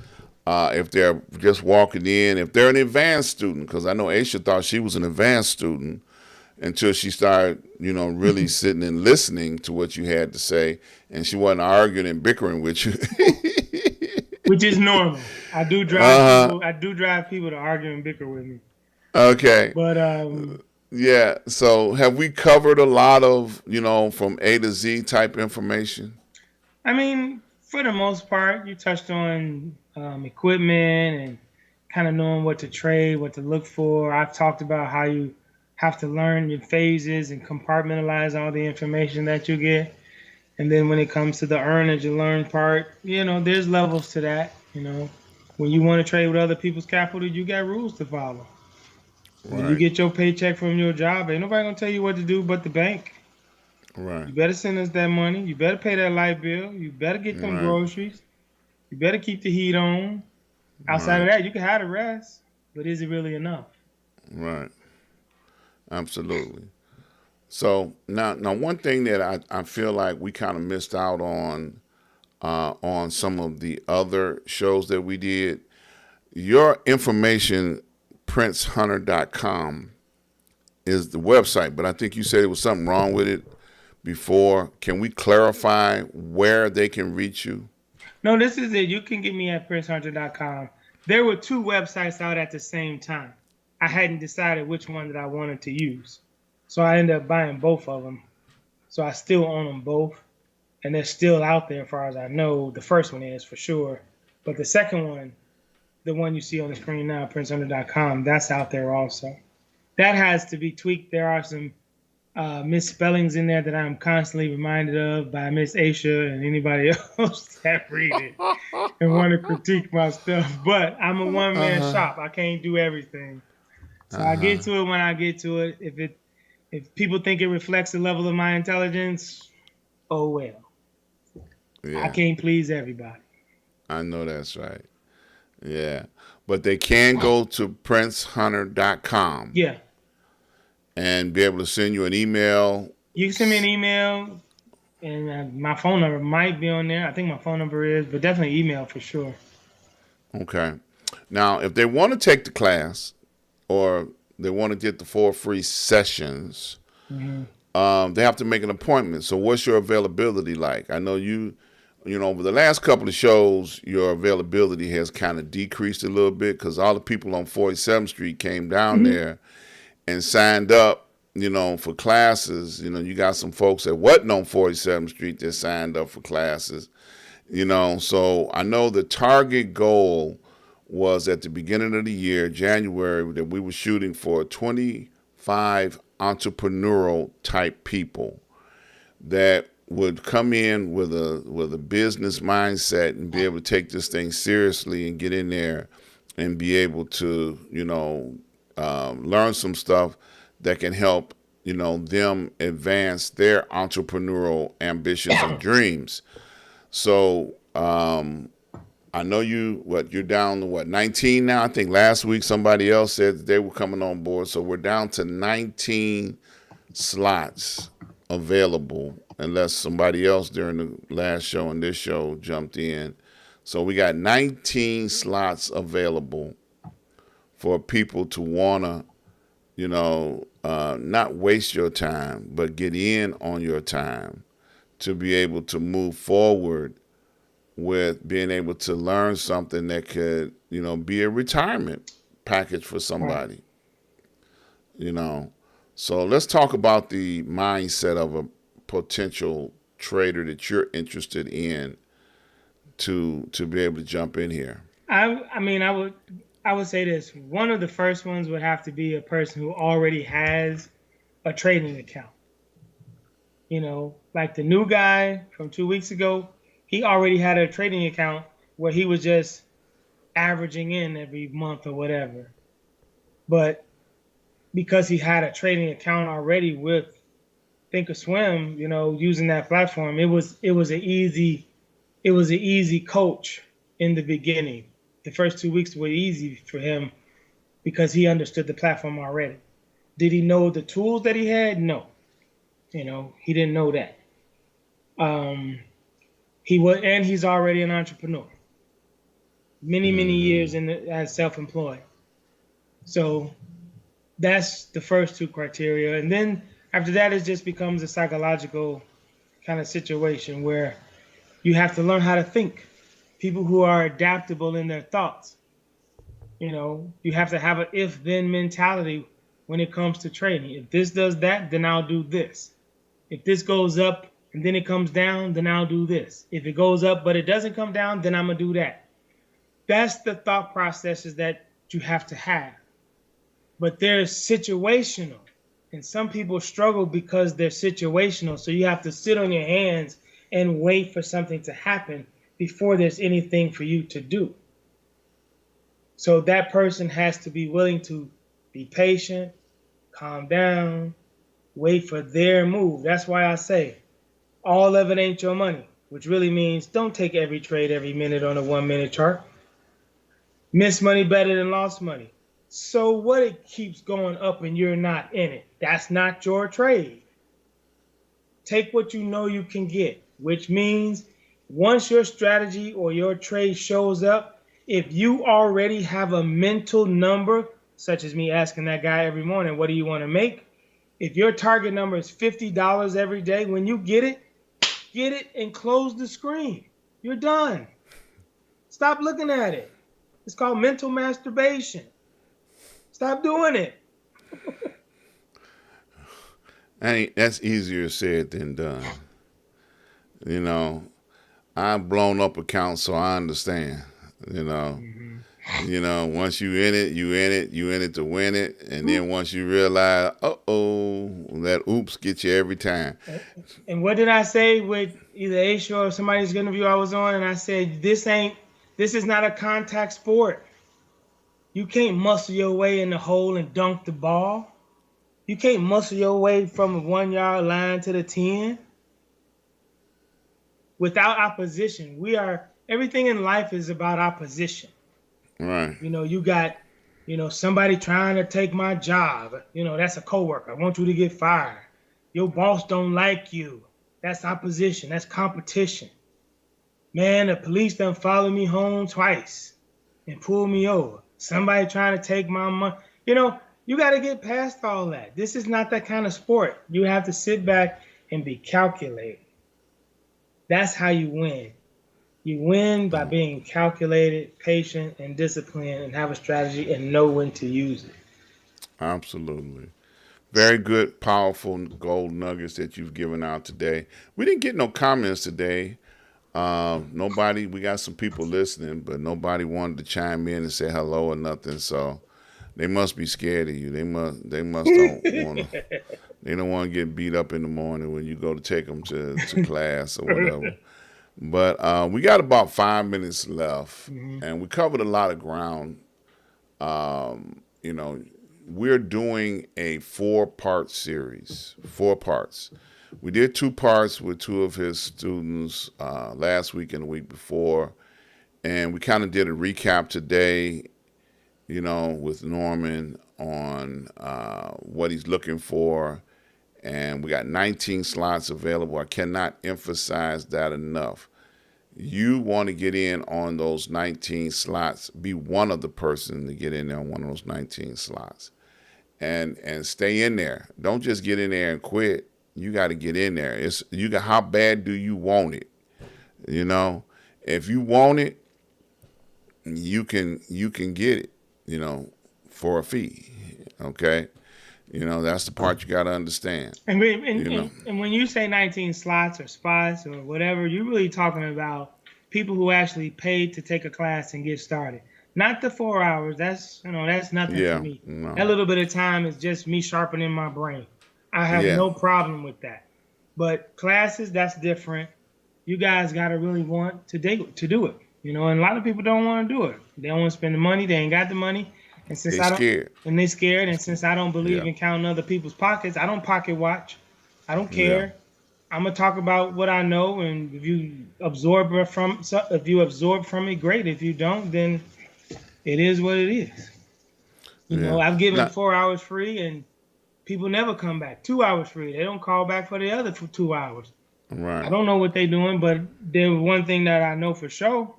If they're just walking in, if they're an advanced student, because I know Aisha thought she was an advanced student until she started, really sitting and listening to what you had to say, and she wasn't arguing and bickering with you. Which is normal. I do drive people to argue and bicker with me. Okay. But yeah. So have we covered a lot of, from A to Z type information? I mean, for the most part, you touched on equipment and kind of knowing what to trade, what to look for. I've talked about how you have to learn your phases and compartmentalize all the information that you get. And then when it comes to the earn as you learn part, there's levels to that. When you want to trade with other people's capital, you got rules to follow. Right. When you get your paycheck from your job, ain't nobody gonna tell you what to do but the bank. Right. You better send us that money. You better pay that light bill. You better get them groceries. You better keep the heat on. Outside of that, you can have the rest, but is it really enough? Right. Absolutely. So now one thing that I feel like we kind of missed out on some of the other shows that we did, your information, princehunter.com, is the website, but I think you said there was something wrong with it before. Can we clarify where they can reach you? No, this is it. You can get me at princehunter.com. There were two websites out at the same time. I hadn't decided which one that I wanted to use. So I ended up buying both of them. So I still own them both. And they're still out there as far as I know. The first one is for sure. But the second one, the one you see on the screen now, princehunter.com, that's out there also. That has to be tweaked. There are some misspellings in there that I'm constantly reminded of by Miss Aisha and anybody else that read it and want to critique my stuff. But I'm a one-man shop. I can't do everything. So I get to it when I get to it. If people think it reflects the level of my intelligence, oh well. Yeah. I can't please everybody. I know that's right. Yeah. But they can go to princehunter.com. Yeah. And be able to send you an email. You can send me an email, and my phone number might be on there. I think my phone number is, but definitely email for sure. Okay. Now, if they want to take the class or they want to get the 4 free sessions, they have to make an appointment. So what's your availability like? I know over the last couple of shows, your availability has kind of decreased a little bit because all the people on 47th Street came down there and signed up for classes, you got some folks that wasn't on 47th Street that signed up for classes, So I know the target goal was at the beginning of the year, January, that we were shooting for 25 entrepreneurial type people that would come in with a business mindset and be able to take this thing seriously and get in there and be able to learn some stuff that can help them advance their entrepreneurial ambitions and dreams. So I know you're down to 19 now. I think last week somebody else said that they were coming on board. So we're down to 19 slots available, unless somebody else during the last show and this show jumped in. So we got 19 slots available for people to wanna, not waste your time, but get in on your time to be able to move forward with being able to learn something that could, be a retirement package for somebody, So let's talk about the mindset of a potential trader that you're interested in to be able to jump in here. I mean, I would say this. One of the first ones would have to be a person who already has a trading account. Like the new guy from 2 weeks ago, he already had a trading account where he was just averaging in every month or whatever. But because he had a trading account already with Thinkorswim, using that platform, it was an easy coach in the beginning. The first 2 weeks were easy for him because he understood the platform already. Did he know the tools that he had? No. He didn't know that. He's already an entrepreneur. Many years as self-employed. So that's the first two criteria. And then after that, it just becomes a psychological kind of situation where you have to learn how to think. People who are adaptable in their thoughts. You have to have an if-then mentality when it comes to trading. If this does that, then I'll do this. If this goes up and then it comes down, then I'll do this. If it goes up but it doesn't come down, then I'm going to do that. That's the thought processes that you have to have. But they're situational. And some people struggle because they're situational. So you have to sit on your hands and wait for something to happen before there's anything for you to do. So that person has to be willing to be patient, calm down, wait for their move. That's why I say all of it ain't your money, which really means don't take every trade every minute on a 1 minute chart. Miss money better than lost money. So what, it keeps going up and you're not in it? That's not your trade. Take what you know you can get, which means once your strategy or your trade shows up, if you already have a mental number, such as me asking that guy every morning, what do you want to make? If your target number is $50 every day, when you get it and close the screen. You're done. Stop looking at it. It's called mental masturbation. Stop doing it. That's easier said than done. I've blown up accounts, so I understand. Once you in it, you in it to win it, and then once you realize, that oops gets you every time. And what did I say with either Aisha or somebody's interview I was on? And I said, this is not a contact sport. You can't muscle your way in the hole and dunk the ball. You can't muscle your way from a 1 yard line to the 10. Without opposition, everything in life is about opposition. Right. You got, somebody trying to take my job. That's a coworker. I want you to get fired. Your boss don't like you. That's opposition. That's competition. Man, the police done followed me home twice and pulled me over. Somebody trying to take my money. You got to get past all that. This is not that kind of sport. You have to sit back and be calculated. That's how you win. You win by being calculated, patient, and disciplined, and have a strategy and know when to use it. Absolutely. Very good, powerful gold nuggets that you've given out today. We didn't get no comments today. Nobody. We got some people listening, but nobody wanted to chime in and say hello or nothing. So they must be scared of you. They must don't want to. They don't want to get beat up in the morning when you go to take them to class or whatever. But we got about 5 minutes left, and we covered a lot of ground. You know, we're doing a 4-part series, 4 parts. We did 2 parts with 2 of his students last week and the week before, and we kind of did a recap today, you know, with Norman on what he's looking for. And we got 19 slots available. I cannot emphasize that enough. You want to get in on those 19 slots. Be one of the person to get in there on one of those 19 slots. And stay in there. Don't just get in there and quit. You got to get in there. How bad do you want it? You know, if you want it, you can get it, you know, for a fee. Okay? You know, that's the part you got to understand. And when you say 19 slots or spots or whatever, you're really talking about people who actually paid to take a class and get started. Not the 4 hours. That's nothing to me. No. That little bit of time is just me sharpening my brain. I have no problem with that. But classes, that's different. You guys got to really want to do it. You know, and a lot of people don't want to do it. They don't want to spend the money. They ain't got the money. And since they're scared, and since I don't believe in counting other people's pockets, I don't pocket watch. I don't care. I'm gonna talk about what I know, and if you absorb from it, great. If you don't, then it is what it is. You know, I've given 4 hours free, and people never come back. 2 hours free. They don't call back for the other 2 hours. Right. I don't know what they're doing, but there's one thing that I know for sure.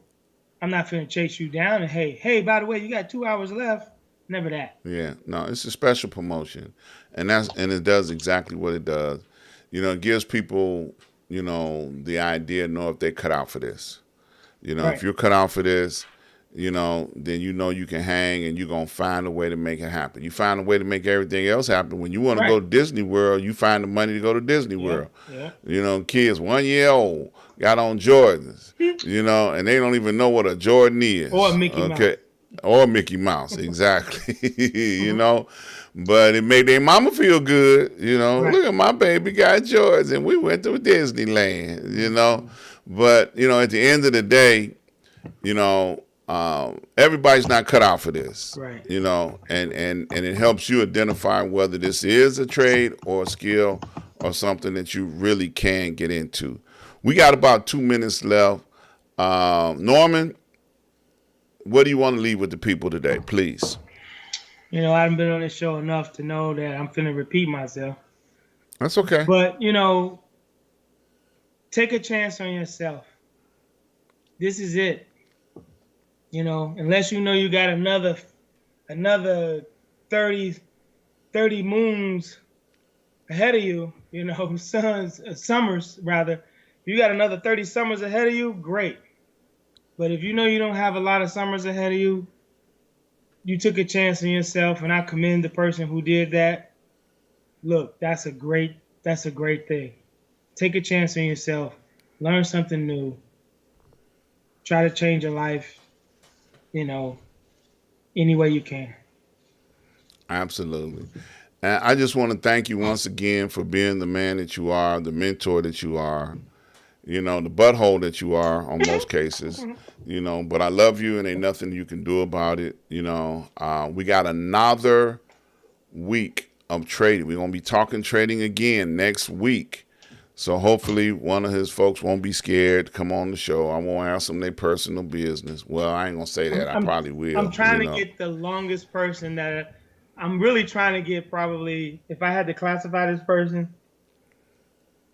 I'm not finna chase you down and hey, by the way, you got 2 hours left. Never that. Yeah, no, it's a special promotion, and it does exactly what it does. You know, it gives people, you know, the idea, know if they cut out for this. You know, if you're cut out for this, you know, then you know you can hang and you're gonna find a way to make it happen. You find a way to make everything else happen. When you want to go to Disney World, you find the money to go to Disney World. Yeah. You know, kids 1 year old got on Jordans, you know, and they don't even know what a Jordan is. Or a Mickey Mouse. Or Mickey Mouse, exactly. You know, but it made their mama feel good. You know, look at my baby got Jordans, and we went to Disneyland. You know, but you know, at the end of the day, you know, everybody's not cut out for this. Right. You know, and it helps you identify whether this is a trade or a skill or something that you really can get into. We got about 2 minutes left. Norman, what do you want to leave with the people today, please? You know, I haven't been on this show enough to know that I'm finna repeat myself. That's okay. But, you know, take a chance on yourself. This is it. You know, unless you know you got another 30 moons ahead of you, you know, summers rather. You got another 30 summers ahead of you, great. But if you know you don't have a lot of summers ahead of you, you took a chance on yourself, and I commend the person who did that. Look, that's a great thing. Take a chance on yourself. Learn something new. Try to change your life, you know, any way you can. Absolutely. And I just want to thank you once again for being the man that you are, the mentor that you are, you know, the butthole that you are on most cases, you know, but I love you and ain't nothing you can do about it. You know, we got another week of trading. We're going to be talking trading again next week. So hopefully one of his folks won't be scared to come on the show. I won't ask them their personal business. Well, I ain't going to say that. I probably will. I'm trying to get the longest person that I'm really trying to get. Probably, if I had to classify this person,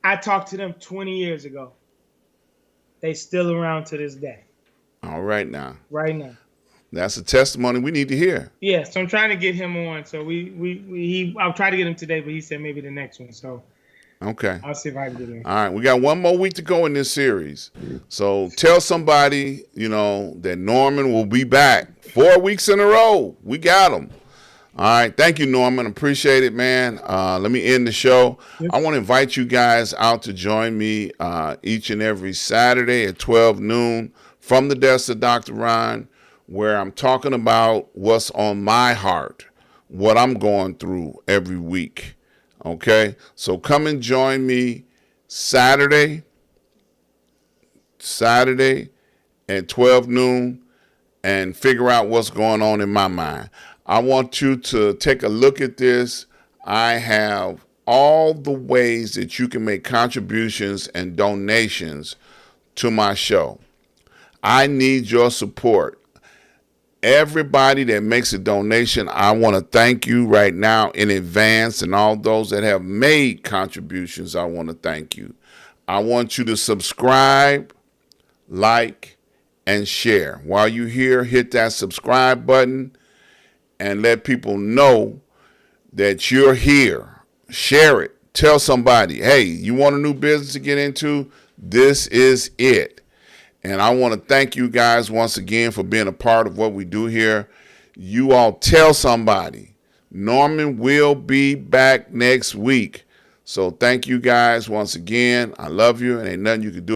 I talked to them 20 years ago. They still around to this day. All right now. Right now. That's a testimony we need to hear. Yeah, so I'm trying to get him on. So I'll try to get him today, but he said maybe the next one. So okay. I'll see if I can get him. All right, we got one more week to go in this series. So tell somebody, you know, that Norman will be back 4 weeks in a row. We got him. All right. Thank you, Norman. Appreciate it, man. Let me end the show. Yep. I want to invite you guys out to join me each and every Saturday at 12 noon from the desk of Dr. Ron, where I'm talking about what's on my heart, what I'm going through every week. Okay? So come and join me Saturday at 12 noon and figure out what's going on in my mind. I want you to take a look at this. I have all the ways that you can make contributions and donations to my show. I need your support. Everybody that makes a donation, I want to thank you right now in advance, and all those that have made contributions, I want to thank you. I want you to subscribe, like, and share. While you're here, hit that subscribe button and let people know that you're here. Share it. Tell somebody, hey, you want a new business to get into? This is it. And I want to thank you guys once again for being a part of what we do here. You all tell somebody. Norman will be back next week. So thank you guys once again. I love you, and ain't nothing you can do